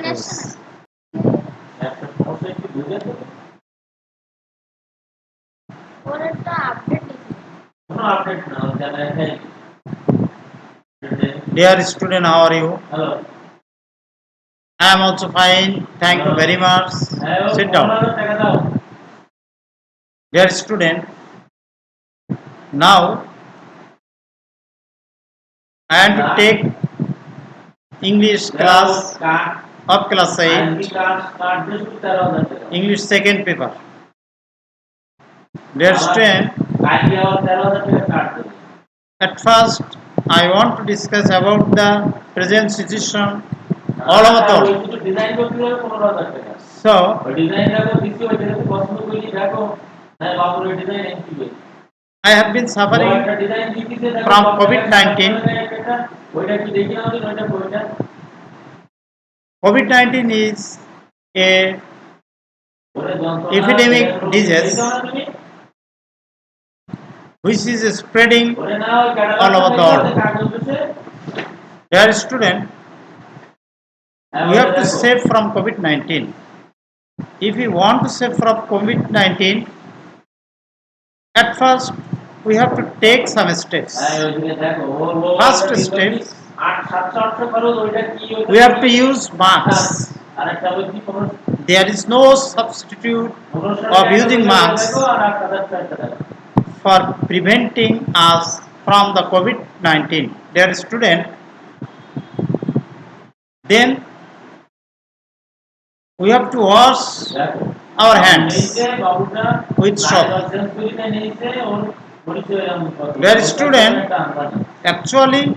Yes. Dear student, how are you? Hello. I am also fine. Thank you very much. Sit down. Dear student, now I am to take English class of class 8, English second paper. Dear student, at first I want to discuss about the present situation all over the world. So, I have been suffering from COVID-19. COVID-19 is a epidemic disease which is spreading all over the world. Dear student, we have to save from COVID-19. If we want to save from COVID-19, at first we have to take some steps. First step, we have to use masks. There is no substitute of using masks for preventing us from the COVID-19. Dear student, then we have to wash our hands with soap. Dear student, actually,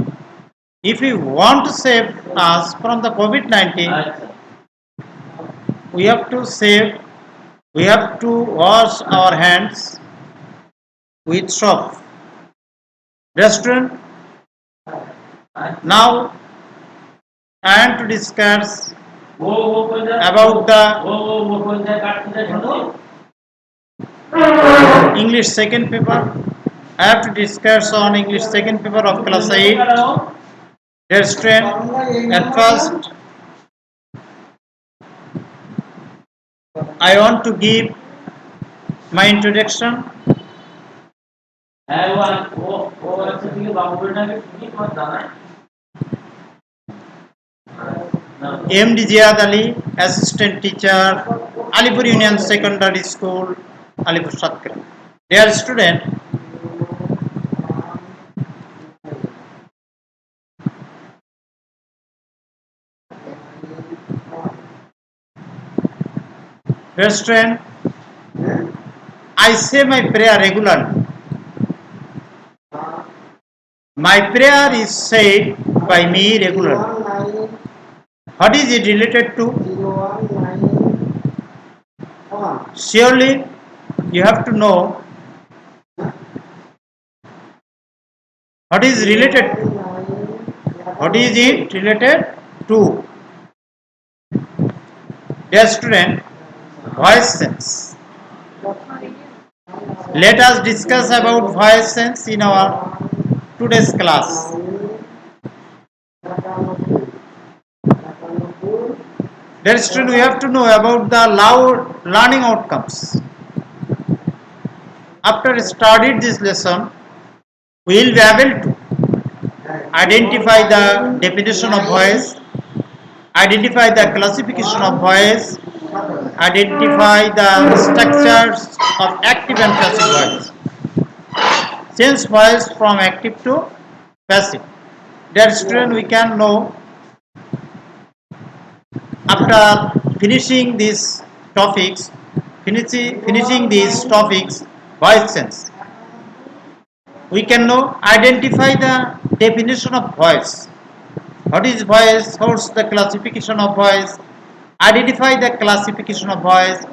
if we want to save us from the COVID-19, we have to wash our hands with soap. Dear student, now I am to discuss about the English second paper. I have to discuss on English second paper of class 8. Dear student, at first I want to give my introduction. MD Ziad Ali, Assistant Teacher, Alipur Union Secondary School, Alipur Satkara. Dear student, I say my prayer regularly. My prayer is said by me regularly. What is it related to? Surely you have to know what is related to. What is it related to? Dear student, voice sense. Let us discuss about voice sense in our today's class. Dear student, we have to know about the loud learning outcomes. After studied this lesson, we will be able to identify the definition of voice, identify the classification of voice, identify the structures of active and passive voice, change voice from active to passive. Dear student, we can know after finishing these topics, voice sense, we can know identify the definition of voice. What is voice? What's the classification of voice? Identify the classification of voice.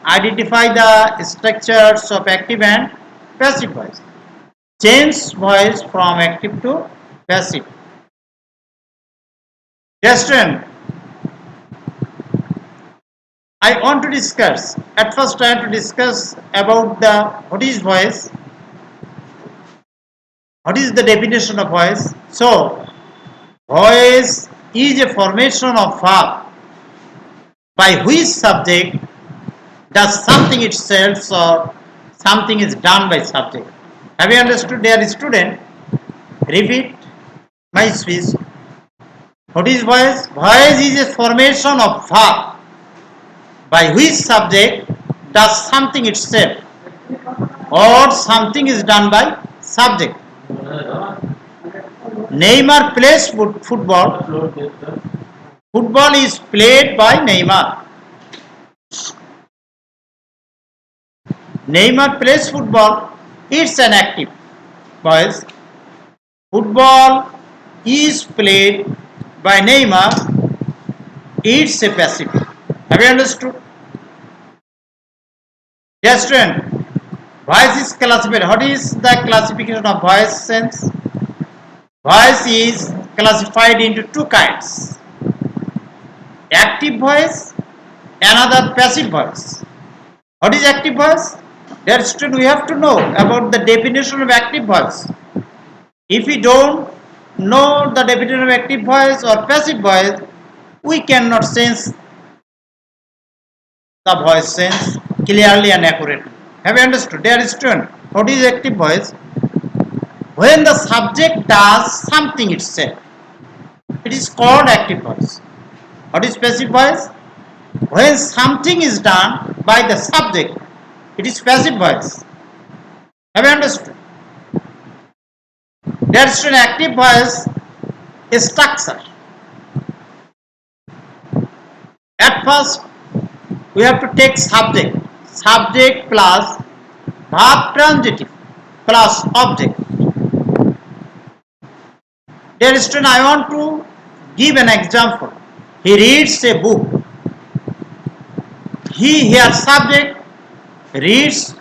Identify the structures of active and passive voice. Change voice from active to passive. Dear student, I want to discuss. At first, I have to discuss about the what is voice. What is the definition of voice? So, voice is a formation of verb by which subject does something itself or something is done by subject. Have you understood, dear student? Repeat my speech. What is voice? Voice is a formation of verb by which subject does something itself or something is done by subject. Neymar plays football. Football is played by Neymar. Neymar plays football. It's an active voice. Football is played by Neymar. It's a passive. Have you understood? Yes, student. Voice is classified. What is the classification of voice sense? Voice is classified into two kinds. Active voice, another passive voice. What is active voice? Dear student, we have to know about the definition of active voice. If we don't know the definition of active voice or passive voice, we cannot sense the voice sense clearly and accurately. Have you understood? Dear student, what is active voice? When the subject does something itself, it is called active voice. What is passive voice? When something is done by the subject, it is passive voice. Have you understood? There is an active voice structure. At first, we have to take subject. Subject plus verb transitive plus object. Dear student, I want to give an example. He reads a book. He here subject, reads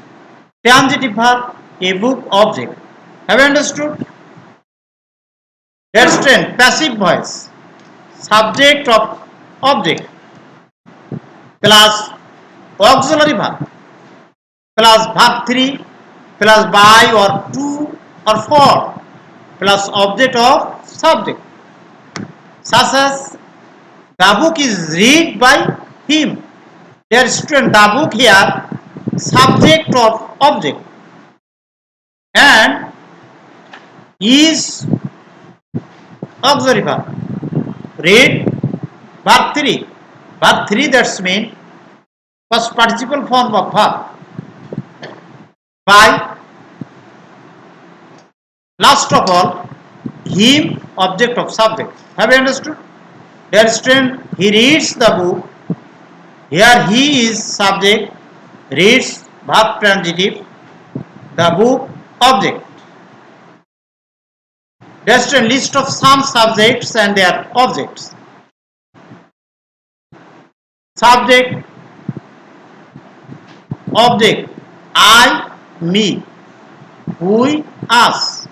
transitive verb, a book object. Have you understood? Dear student, passive voice. Subject of object plus auxiliary verb plus verb 3 plus by or to or for plus object of subject. Such as the book is read by him. Dear student, the book here subject of object and is auxiliary verb. Read verb 3. Verb 3 that's mean first participle form of verb. By last of all him object of subject. Have you understood? Dear student, he reads the book. Here he is subject, reads verb transitive, the book object. Dear student, list of some subjects and their objects. Subject, object, I, me, we, us,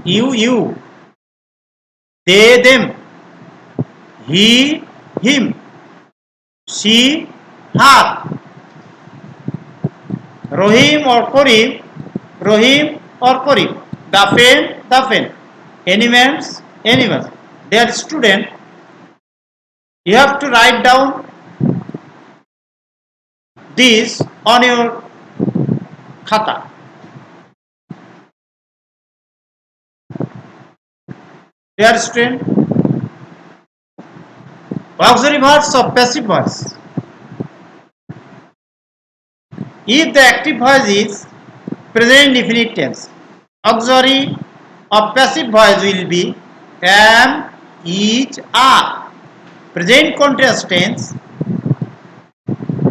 you, they, them, he, him, she, her, Rohim or Korim, Dafen, animals. Dear student, you have to write down this on your khata. Dear student, auxiliary verbs of passive voice. If the active voice is present indefinite tense, auxiliary of passive voice will be am, is, are. Present continuous tense.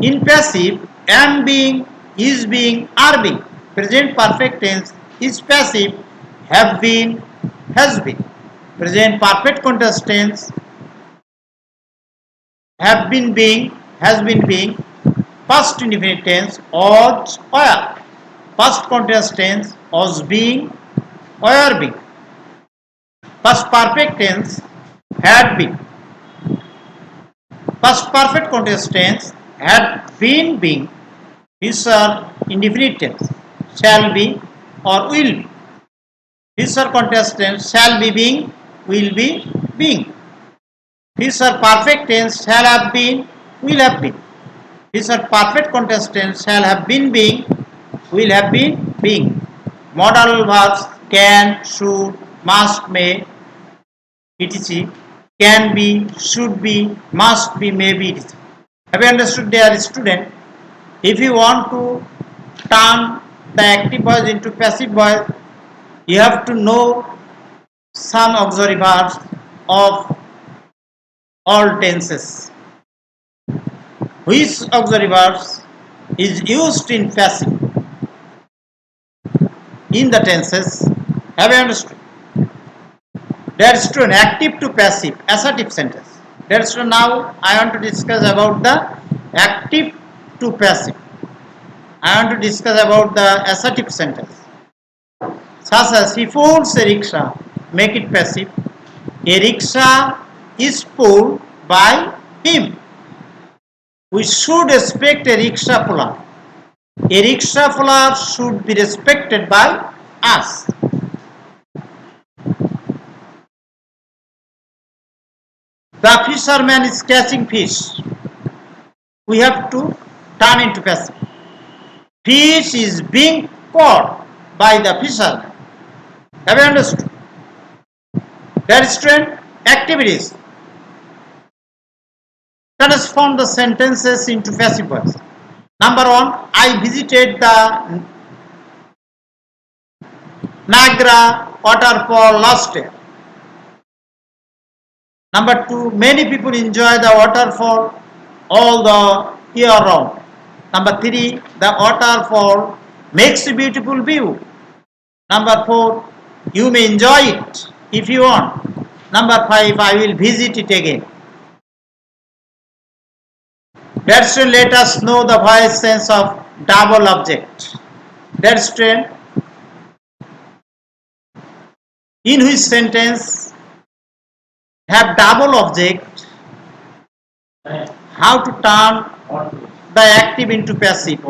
In passive, am being, is being, are being. Present perfect tense is passive, have been, has been. Present perfect continuous tense, have been being, has been being. Past indefinite tense, was, were. Past continuous tense, was being, were being. Past perfect tense, had been. Past perfect continuous tense, had been being. Future indefinite tense, shall be or will be. Future continuous tense, shall be being, will be being. Future perfect tense, shall have been, will have been. Future perfect continuous tense shall have been being, will have been being. Modal verbs can, should, must, may, etc. Can be, should be, must be, may be, etc. Have you understood, dear student? If you want to turn the active voice into passive voice, you have to know some auxiliary verbs of all tenses. Which auxiliary verbs is used in passive in the tenses? Have you understood? There is to an active to passive assertive sentence. There is to now I want to discuss about the active to passive. I want to discuss about the assertive sentence. Such as he pulls a rickshaw, make it passive. A rickshaw is pulled by him. We should respect a rickshaw puller. A rickshaw puller should be respected by us. The fisherman is catching fish. We have to turn into passive. Fish is being caught by the fisherman. Have you understood? There activities. Transform the sentences into passive voice. Number 1, I visited the Niagara waterfall last year. Number 2, many people enjoy the waterfall all the year round. Number 3, the waterfall makes a beautiful view. Number 4, you may enjoy it if you want. Number 5, I will visit it again. Let's let us know the voice sense of double object. Let's in which sentence have double object, how to turn the active into passive.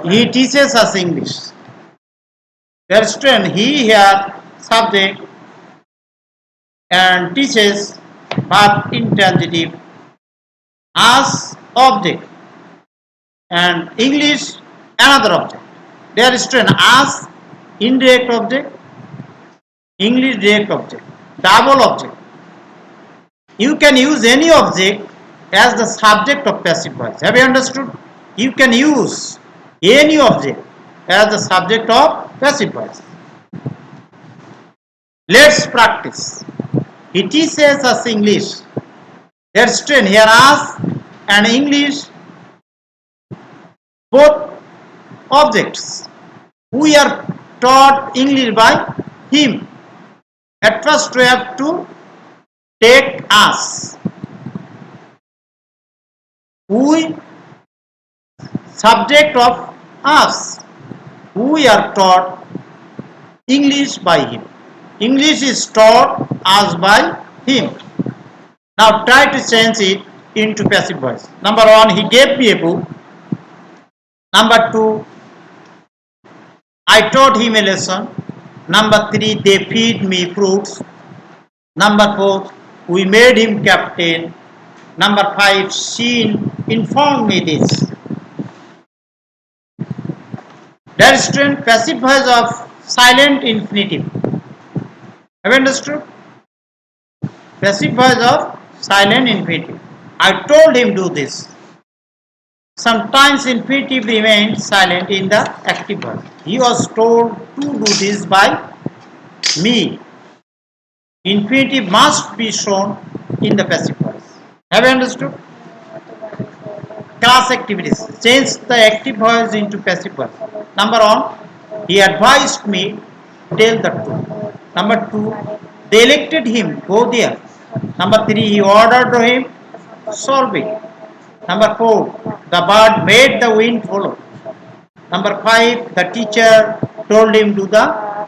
He teaches us English. Let's he here subject and teaches but intransitive as object and English another object. There is as indirect object, English direct object, double object. You can use any object as the subject of passive voice. Have you understood? You can use any object as the subject of passive voice. Let's practice. He teaches us English. Let's train here as and English both objects. We are taught English by him. At first we have to take us. We subject of us. We are taught English by him. English is taught us by him. Now try to change it into passive voice. Number 1, he gave me a book. Number 2, I taught him a lesson. Number 3, they feed me fruits. Number 4, we made him captain. Number 5, she informed me this. There is passive voice of silent infinitive. Have you understood? Passive voice of silent infinitive. I told him do this. Sometimes infinitive remains silent in the active voice. He was told to do this by me. Infinitive must be shown in the passive voice. Have you understood? Class activities. Change the active voice into passive voice. Number 1, he advised me tell the truth. Number 2, they elected him, go there. Number 3, he ordered him, solve it. Number 4, the bird made the wind follow. Number 5, the teacher told him do the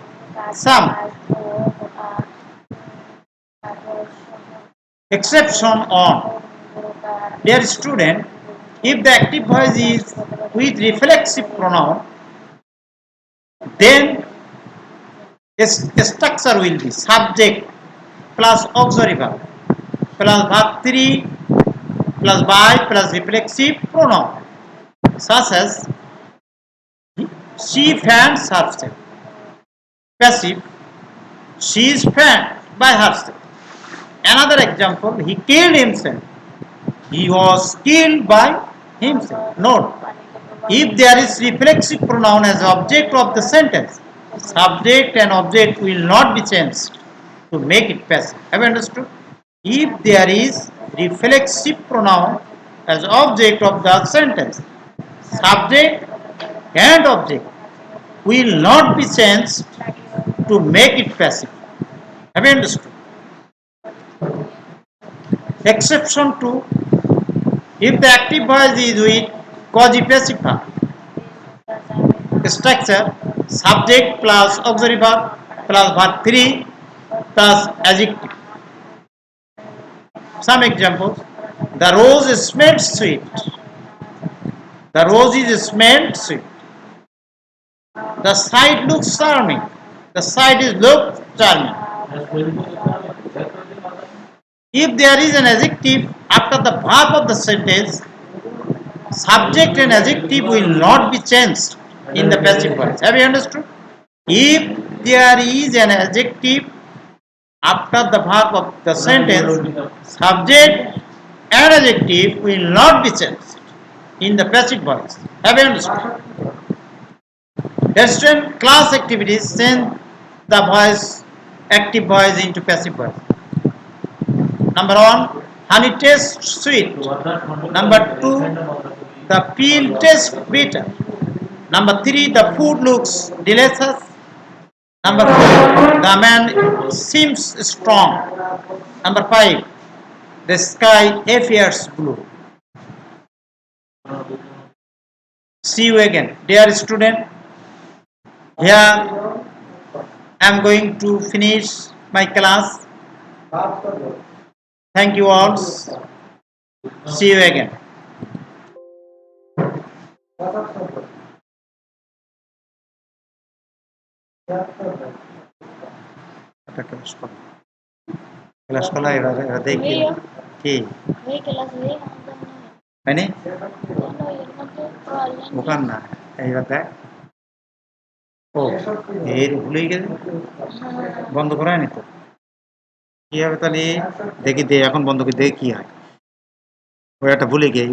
sum. Exception on. Dear student, if the active voice is with reflexive pronoun, then a structure will be subject plus auxiliary verb plus verb 3 plus by plus reflexive pronoun such as she fans herself. Passive, she is fanned by herself. Another example, he killed himself. He was killed by himself. Note, if there is reflexive pronoun as object of the sentence, subject and object will not be changed to make it passive. Have you understood? If there is reflexive pronoun as object of the sentence, subject and object will not be changed to make it passive. Have you understood? Exception to, if the active voice is with quasi-passive verb, structure subject plus auxiliary verb plus verb 3 plus adjective. Some examples: the rose smelled sweet. The rose is smelled sweet. The sight looks charming. The sight is looked charming. If there is an adjective after the verb of the sentence, subject and adjective will not be changed in the passive voice. Have you understood? If there is an adjective after the verb of the sentence, subject and adjective will not be changed in the passive voice. Have you understood? Student class activities change the voice, active voice into passive voice. Number 1, honey tastes sweet. Number 2, the peel tastes bitter. Number 3, the food looks delicious. Number 4, the man seems strong. Number 5, the sky appears blue. See you again. Dear student, here I am going to finish my class. Thank you all. See you again. Class করা এরা দেখি কি মানে ওখান না এইবার দেখ ও এর ভুলেই গেছে বন্ধ করা হয়নি তো কি হবে তাহলে দেখি দে এখন বন্ধ করে দেখি কি হয় ওই একটা ভুলে গিয়ে